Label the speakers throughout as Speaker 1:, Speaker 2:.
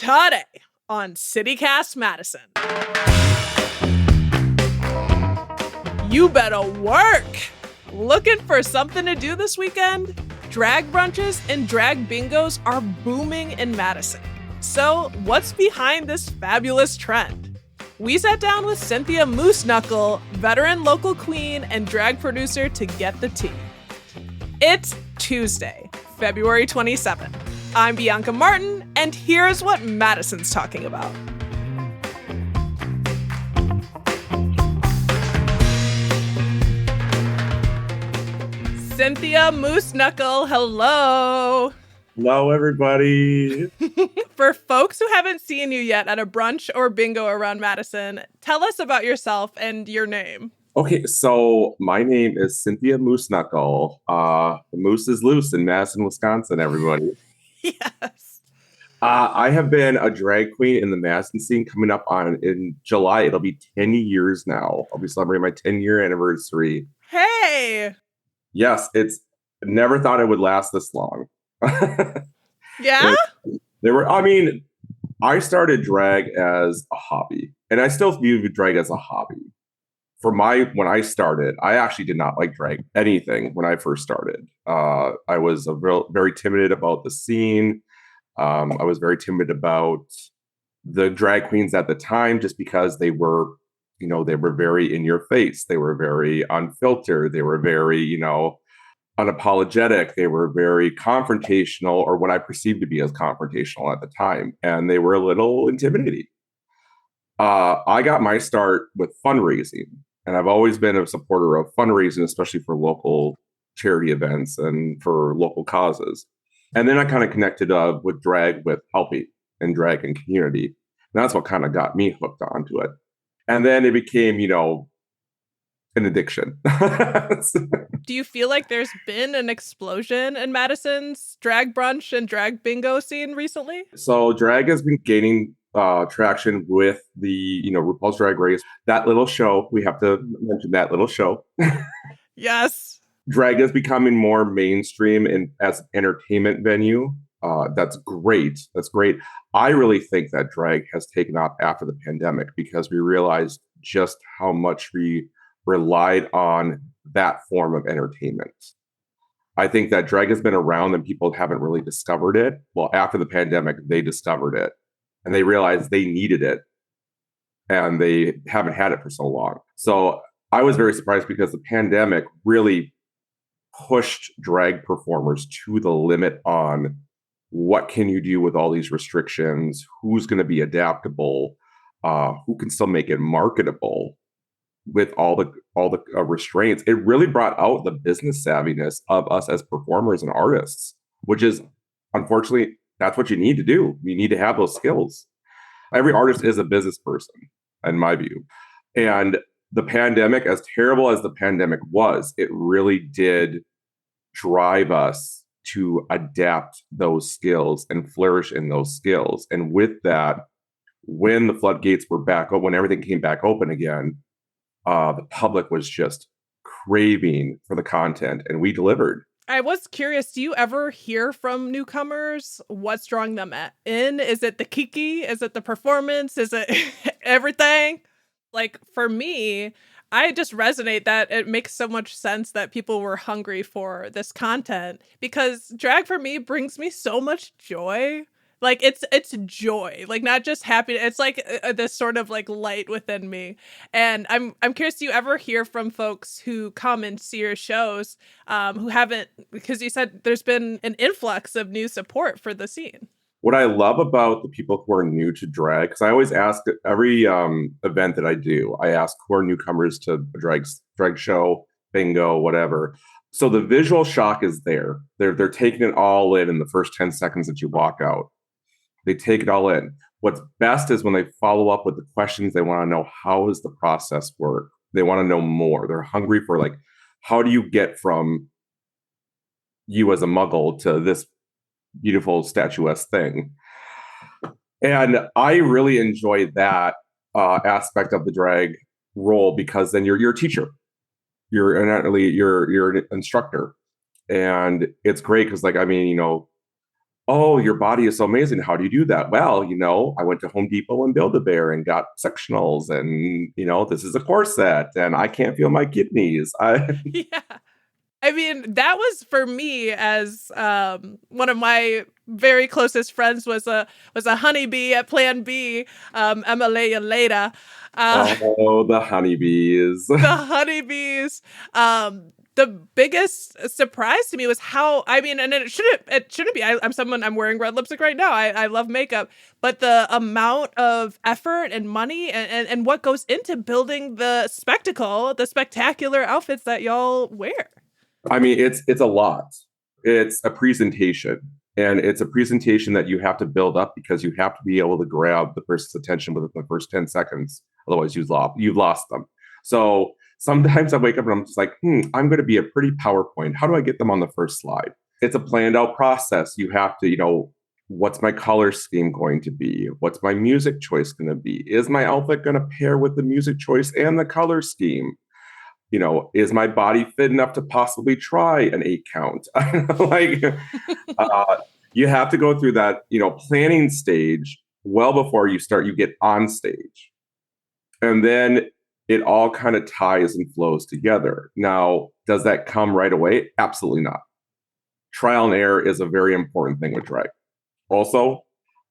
Speaker 1: Today on CityCast Madison. You better work! Looking for something to do this weekend? Drag brunches and drag bingos are booming in Madison. So, what's behind this fabulous trend? We sat down with Cynthia Mooseknuckle, veteran local queen and drag producer, to get the tea. It's Tuesday, February 27th. I'm Bianca Martin, and here's what Madison's talking about. Cynthia Mooseknuckle, hello.
Speaker 2: Hello, everybody.
Speaker 1: For folks who haven't seen you yet at a brunch or bingo around Madison, tell us about yourself and your name.
Speaker 2: Okay, so my name is Cynthia Mooseknuckle. The moose is loose in Madison, Wisconsin, everybody.
Speaker 1: Yes.
Speaker 2: I have been a drag queen in the Madison scene coming up in July. It'll be 10 years now. I'll be celebrating my 10-year anniversary.
Speaker 1: Hey.
Speaker 2: Yes, never thought it would last this long.
Speaker 1: Yeah?
Speaker 2: I started drag as a hobby, and I still view drag as a hobby. When I started, I actually did not like drag anything when I first started. I was very timid about the scene. I was very timid about the drag queens at the time, just because they were very in your face. They were very unfiltered. They were very, unapologetic. They were very confrontational, or what I perceived to be as confrontational at the time. And they were a little intimidating. I got my start with fundraising. And I've always been a supporter of fundraising, especially for local charity events and for local causes. And then I kind of connected with drag, with helping and drag and community. And that's what kind of got me hooked onto it. And then it became, an addiction.
Speaker 1: Do you feel like there's been an explosion in Madison's drag brunch and drag bingo scene recently?
Speaker 2: So drag has been gaining traction with the, RuPaul's Drag Race. That little show, we have to mention that little show.
Speaker 1: Yes.
Speaker 2: Drag is becoming more mainstream as an entertainment venue. That's great. That's great. I really think that drag has taken off after the pandemic, because we realized just how much we relied on that form of entertainment. I think that drag has been around and people haven't really discovered it. Well, after the pandemic, they discovered it and they realized they needed it, and they haven't had it for so long. So I was very surprised, because the pandemic really pushed drag performers to the limit on what can you do with all these restrictions, who's going to be adaptable, who can still make it marketable with all the restraints. It really brought out the business savviness of us as performers and artists, which is, unfortunately, that's what you need to do. You need to have those skills. Every artist is a business person, in my view. And the pandemic, as terrible as the pandemic was, it really did drive us to adapt those skills and flourish in those skills. And with that, when the floodgates were back open, when everything came back open again, the public was just craving for the content, and we delivered.
Speaker 1: I was curious, do you ever hear from newcomers what's drawing them in? Is it the kiki? Is it the performance? Is it everything? Like, for me, I just resonate that it makes so much sense that people were hungry for this content, because drag for me brings me so much joy. Like, it's joy, like not just happiness. It's like this sort of like light within me. And I'm curious, do you ever hear from folks who come and see your shows who haven't, because you said there's been an influx of new support for the scene?
Speaker 2: What I love about the people who are new to drag, because I always ask at every event that I do, I ask who are newcomers to a drag show, bingo, whatever. So the visual shock is there. They're taking it all in the first 10 seconds that you walk out. They take it all in. What's best is when they follow up with the questions. They want to know, how does the process work? They want to know more. They're hungry for, like, how do you get from you as a muggle to this beautiful statuesque thing? And I really enjoy that aspect of the drag role, because then you're a teacher. You're an instructor. And it's great because, Oh, your body is so amazing. How do you do that? Well, I went to Home Depot and Build-A-Bear and got sectionals, and this is a corset, and I can't feel my kidneys.
Speaker 1: Yeah. I mean, that was for me as one of my very closest friends was a honeybee at Plan B, Emma Leda.
Speaker 2: Oh, the honeybees.
Speaker 1: The honeybees. The biggest surprise to me was how, I mean, and it shouldn't be. I'm wearing red lipstick right now. I love makeup, but the amount of effort and money and what goes into building the spectacle, the spectacular outfits that y'all wear.
Speaker 2: I mean, it's a lot. It's a presentation, and it's a presentation that you have to build up because you have to be able to grab the person's attention within the first 10 seconds. Otherwise, you've lost them. So sometimes I wake up and I'm just like, I'm going to be a pretty PowerPoint. How do I get them on the first slide? It's a planned out process. You have to, what's my color scheme going to be? What's my music choice going to be? Is my outfit going to pair with the music choice and the color scheme? Is my body fit enough to possibly try an 8 count? like, uh, you have to go through that, planning stage well before you get on stage. And then it all kind of ties and flows together. Now, does that come right away? Absolutely not. Trial and error is a very important thing with drag. Also,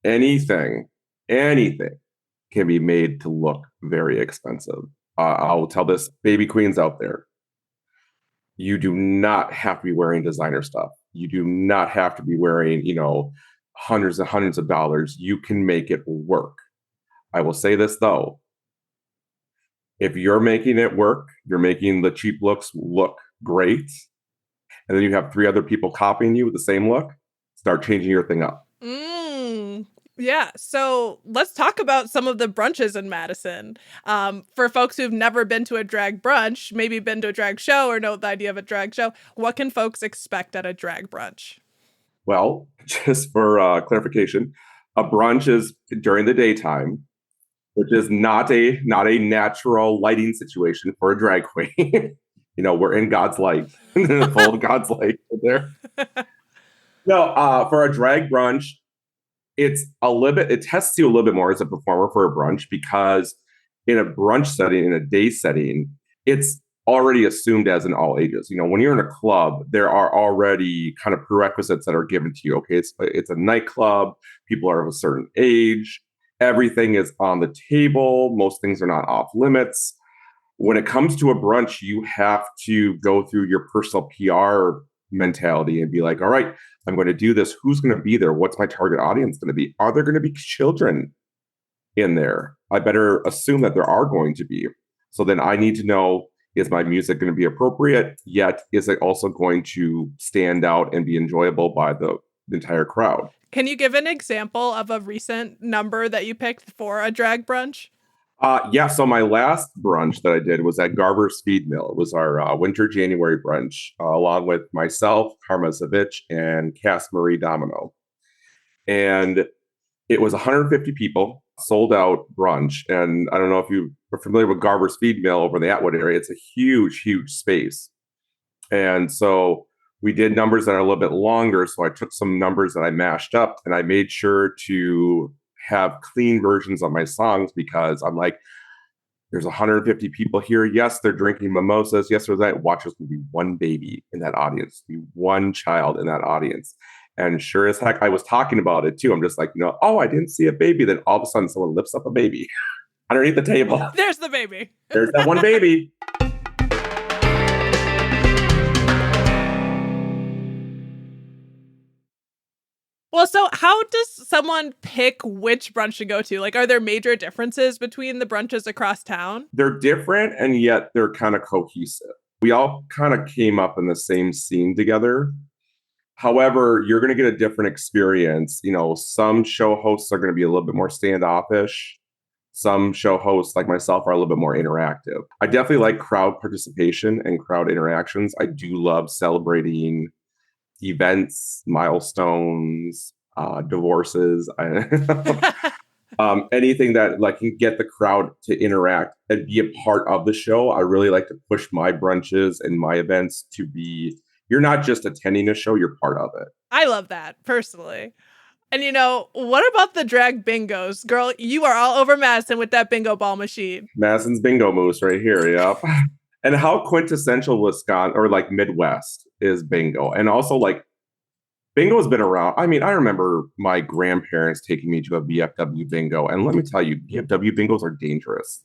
Speaker 2: anything can be made to look very expensive. I'll tell this, baby queens out there, you do not have to be wearing designer stuff. You do not have to be wearing, hundreds and hundreds of dollars. You can make it work. I will say this though, if you're making it work, you're making the cheap looks look great, and then you have 3 other people copying you with the same look, start changing your thing up.
Speaker 1: Yeah, so let's talk about some of the brunches in Madison. For folks who've never been to a drag brunch, maybe been to a drag show or know the idea of a drag show, what can folks expect at a drag brunch?
Speaker 2: Well, just for clarification, a brunch is during the daytime, which is not a natural lighting situation for a drag queen. We're in God's light, full of God's light there. No, for a drag brunch, it tests you a little bit more as a performer for a brunch because in a brunch setting, in a day setting, it's already assumed as an all ages. When you're in a club, there are already kind of prerequisites that are given to you. Okay, it's a nightclub. People are of a certain age. Everything is on the table. Most things are not off limits. When it comes to a brunch, you have to go through your personal PR mentality and be like, all right, I'm going to do this. Who's going to be there? What's my target audience going to be? Are there going to be children in there? I better assume that there are going to be. So then I need to know, is my music going to be appropriate? Yet, is it also going to stand out and be enjoyable by the entire crowd?
Speaker 1: Can you give an example of a recent number that you picked for a drag brunch?
Speaker 2: Yeah, so my last brunch that I did was at Garber's Feed Mill. It was our winter January brunch, along with myself, Karma Zavich, and Cass Marie Domino. And it was 150 people, sold out brunch. And I don't know if you are familiar with Garber's Feed Mill over in the Atwood area. It's a huge, huge space. And so we did numbers that are a little bit longer. So I took some numbers that I mashed up and I made sure to have clean versions of my songs because I'm like, there's 150 people here. Yes, they're drinking mimosas. Yes, there's that. Watch, there's going to be one baby in that audience, be one child in that audience. And sure as heck, I was talking about it too. I'm just like, oh, I didn't see a baby. Then all of a sudden, someone lifts up a baby underneath the table.
Speaker 1: There's the baby.
Speaker 2: There's that one baby.
Speaker 1: Well, so how does someone pick which brunch to go to? Like, are there major differences between the brunches across town?
Speaker 2: They're different, and yet they're kind of cohesive. We all kind of came up in the same scene together. However, you're going to get a different experience. Some show hosts are going to be a little bit more standoffish. Some show hosts, like myself, are a little bit more interactive. I definitely like crowd participation and crowd interactions. I do love celebrating events, milestones, divorces, anything that can get the crowd to interact and be a part of the show. I really like to push my brunches and my events to be, you're not just attending a show, you're part of it.
Speaker 1: I love that personally. And what about the drag bingos? Girl, you are all over Madison with that bingo ball machine.
Speaker 2: Madison's bingo moose right here. Yep. And how quintessential Wisconsin or like Midwest is bingo. And also like bingo has been around. I mean, I remember my grandparents taking me to a VFW bingo. And let me tell you, VFW bingos are dangerous.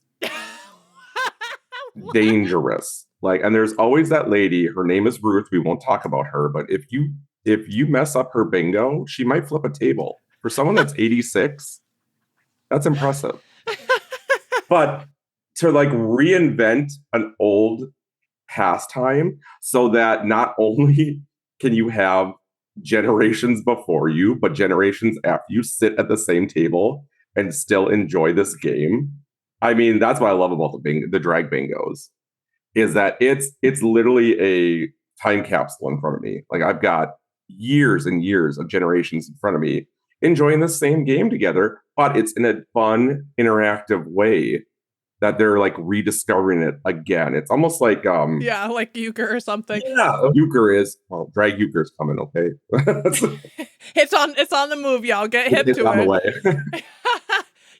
Speaker 2: Dangerous. Like, and there's always that lady, her name is Ruth. We won't talk about her, but if you mess up her bingo, she might flip a table. For someone that's 86, that's impressive. But to like reinvent an old pastime so that not only can you have generations before you, but generations after you sit at the same table and still enjoy this game. I mean, that's what I love about the drag bingos, is that it's literally a time capsule in front of me. Like I've got years and years of generations in front of me enjoying the same game together, but it's in a fun, interactive way that they're like rediscovering it again. It's almost like
Speaker 1: like euchre or something.
Speaker 2: Yeah, euchre is drag euchre's coming, okay?
Speaker 1: It's on the move, y'all. Get hip
Speaker 2: it's
Speaker 1: to
Speaker 2: on
Speaker 1: it.
Speaker 2: The way.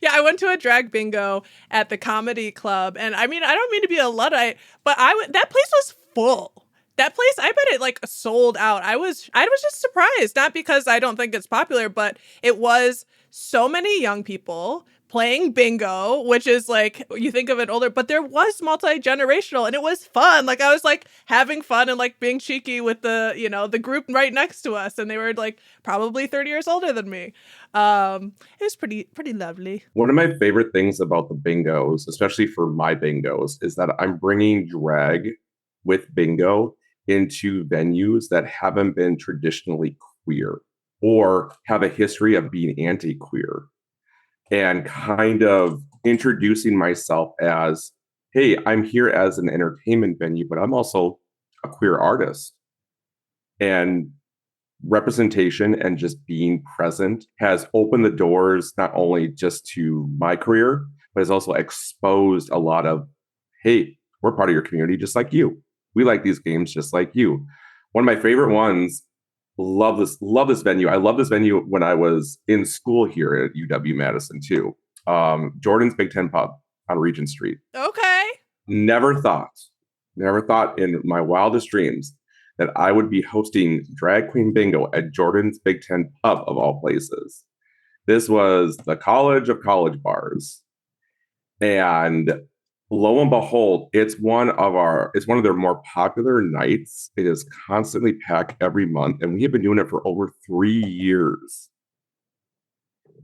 Speaker 1: Yeah, I went to a drag bingo at the comedy club, and I mean, I don't mean to be a Luddite, but that place was full. That place, I bet it like sold out. I was just surprised, not because I don't think it's popular, but it was so many young people playing bingo, which is like, you think of it older, but there was multi-generational and it was fun. Like I was like having fun and like being cheeky with the group right next to us. And they were like probably 30 years older than me. It was pretty lovely.
Speaker 2: One of my favorite things about the bingos, especially for my bingos, is that I'm bringing drag with bingo into venues that haven't been traditionally queer or have a history of being anti-queer, and kind of introducing myself as, hey, I'm here as an entertainment venue, but I'm also a queer artist. And representation and just being present has opened the doors not only just to my career, but has also exposed a lot of, hey, we're part of your community just like you. We like these games just like you. One of my favorite ones, love this venue. I love this venue when I was in school here at UW-Madison too. Jordan's Big Ten Pub on Regent Street.
Speaker 1: Okay.
Speaker 2: Never thought in my wildest dreams that I would be hosting Drag Queen Bingo at Jordan's Big Ten Pub of all places. This was the college of college bars. And lo and behold, it's one of their more popular nights. It is constantly packed every month, and we have been doing it for over 3 years.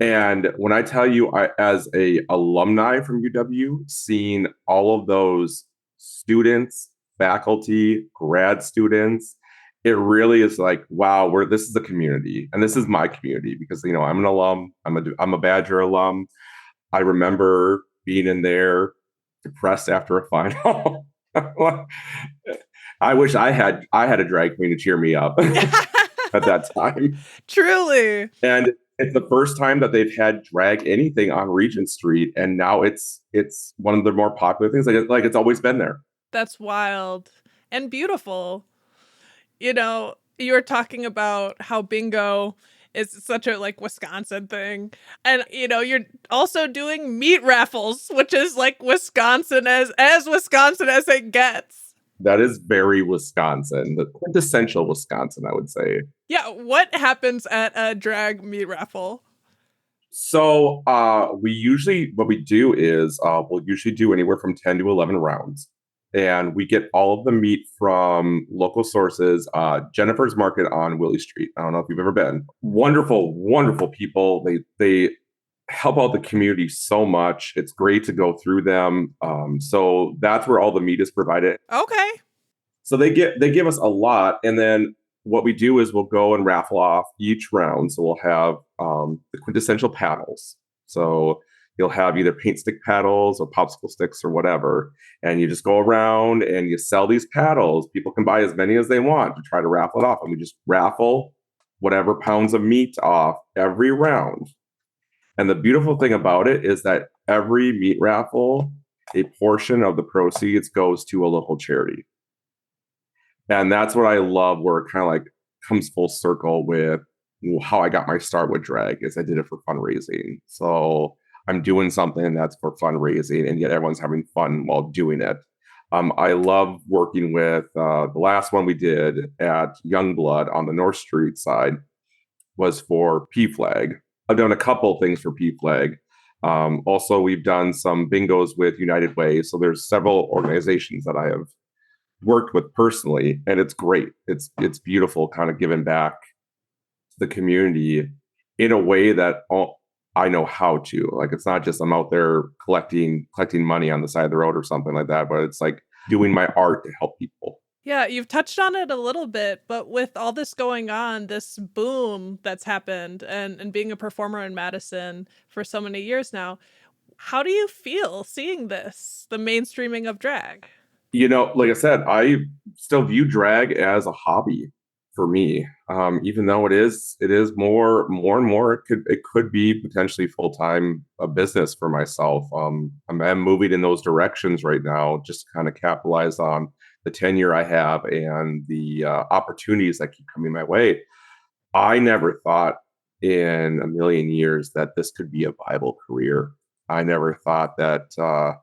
Speaker 2: And when I tell you, as a alumni from UW, seeing all of those students, faculty, grad students, it really is like, wow, this is a community, and this is my community because I'm an alum. I'm a Badger alum. I remember being in there depressed after a final. I wish I had a drag queen to cheer me up at that time.
Speaker 1: Truly.
Speaker 2: And it's the first time that they've had drag anything on Regent Street, and now it's one of the more popular things. Like it's always been there.
Speaker 1: That's wild and beautiful. You were talking about how bingo is such a like Wisconsin thing. And you're also doing meat raffles, which is like Wisconsin as Wisconsin as it gets.
Speaker 2: That is very Wisconsin, the quintessential Wisconsin, I would say.
Speaker 1: Yeah, what happens at a drag meat raffle?
Speaker 2: So what we do is we'll usually do anywhere from 10 to 11 rounds. And we get all of the meat from local sources. Jennifer's Market on Willie Street. I don't know if you've ever been. Wonderful, wonderful people. They help out the community so much. It's great to go through them. So that's where all the meat is provided.
Speaker 1: Okay.
Speaker 2: So they give us a lot, and then what we do is we'll go and raffle off each round. So we'll have the quintessential paddles. So you'll have either paint stick paddles or popsicle sticks or whatever. And you just go around and you sell these paddles. People can buy as many as they want to try to raffle it off. And we just raffle whatever pounds of meat off every round. And the beautiful thing about it is that every meat raffle, a portion of the proceeds goes to a local charity. And that's what I love, where it kind of like comes full circle with how I got my start with drag is I did it for fundraising. So I'm doing something that's for fundraising, and yet everyone's having fun while doing it. I love working with the last one we did at Youngblood on the North Street side was for PFLAG. I've done a couple things for PFLAG. Also, we've done some bingos with United Way. So there's several organizations that I have worked with personally, and it's great. It's beautiful, kind of giving back to the community in a way that I know how to. Like, it's not just I'm out there collecting money on the side of the road or something like that, but it's like doing my art to help people.
Speaker 1: Yeah, you've touched on it a little bit, but with all this going on, this boom that's happened and being a performer in Madison for so many years now, how do you feel seeing this, the mainstreaming of drag?
Speaker 2: Like I said, I still view drag as a hobby for me. Even though it is more and more, it could be potentially full-time a business for myself. I'm moving in those directions right now, just to kind of capitalize on the tenure I have and the opportunities that keep coming my way. I never thought in a million years that this could be a viable career. I never thought that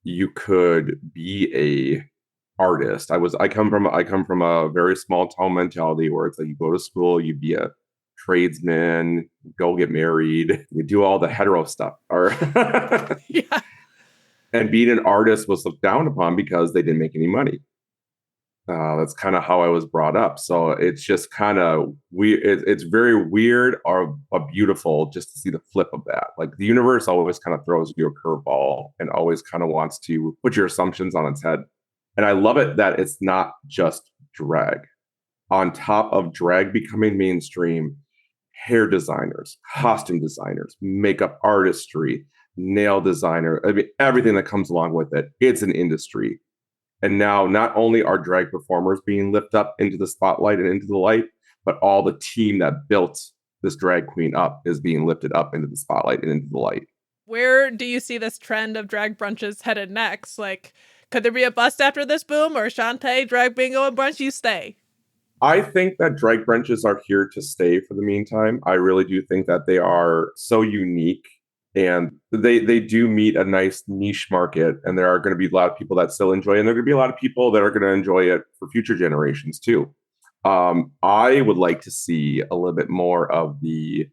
Speaker 2: you could be a artist. I come from a very small town mentality where it's like you go to school, you be a tradesman, go get married, you do all the hetero stuff. Or
Speaker 1: Yeah.
Speaker 2: and being an artist was looked down upon because they didn't make any money. That's kind of how I was brought up. So it's just kind of weird. It's very weird or beautiful just to see the flip of that. Like, the universe always kind of throws you a curveball and always kind of wants to put your assumptions on its head. And I love it that it's not just drag. On top of drag becoming mainstream, hair designers, costume designers, makeup artistry, nail designer, I mean, everything that comes along with it, it's an industry. And now not only are drag performers being lifted up into the spotlight and into the light, but all the team that built this drag queen up is being lifted up into the spotlight and into the light.
Speaker 1: Where do you see this trend of drag brunches headed next? Like, could there be a bust after this boom, or Shantae, drag bingo and brunch, you stay?
Speaker 2: I think that drag brunches are here to stay for the meantime. I really do think that they are so unique, and they do meet a nice niche market, and there are going to be a lot of people that still enjoy it, and there are going to be a lot of people that are going to enjoy it for future generations too. I would like to see a little bit more of the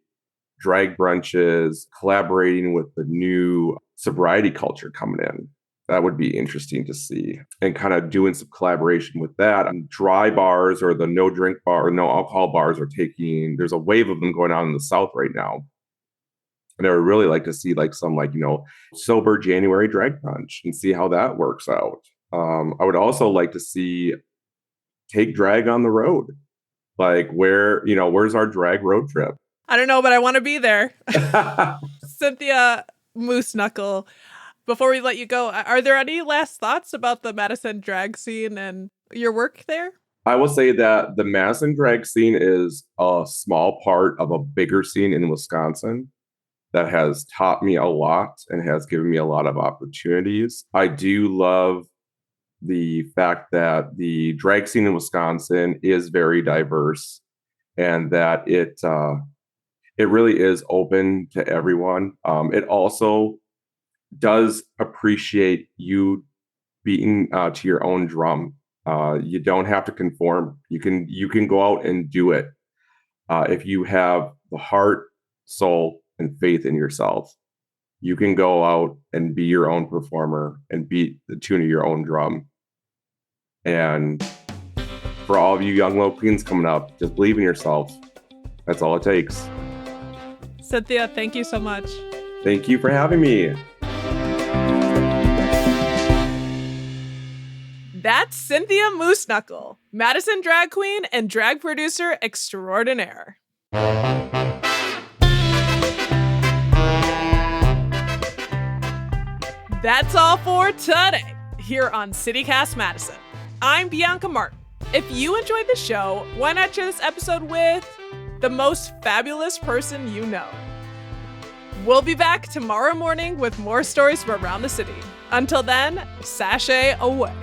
Speaker 2: drag brunches collaborating with the new sobriety culture coming in. That would be interesting to see, and kind of doing some collaboration with that. Dry bars or the no drink bar or no alcohol bars there's a wave of them going on in the South right now. And I would really like to see like some sober January drag brunch and see how that works out. I would also like to see take drag on the road. Like, where's our drag road trip?
Speaker 1: I don't know, but I want to be there. Cynthia Mooseknuckle, before we let you go, are there any last thoughts about the Madison drag scene and your work there?
Speaker 2: I will say that the Madison drag scene is a small part of a bigger scene in Wisconsin that has taught me a lot and has given me a lot of opportunities. I do love the fact that the drag scene in Wisconsin is very diverse, and that it really is open to everyone. It also does appreciate you beating to your own drum. You don't have to conform. You can go out and do it if you have the heart, soul, and faith in yourself. You can go out and be your own performer and beat the tune of your own drum. And for all of you young low queens coming up, just believe in yourself. That's all it takes.
Speaker 1: Cynthia, thank you so much.
Speaker 2: Thank you for having me.
Speaker 1: That's Cynthia Mooseknuckle, Madison drag queen and drag producer extraordinaire. That's all for today here on CityCast Madison. I'm Bianca Martin. If you enjoyed the show, why not share this episode with the most fabulous person you know? We'll be back tomorrow morning with more stories from around the city. Until then, sashay away.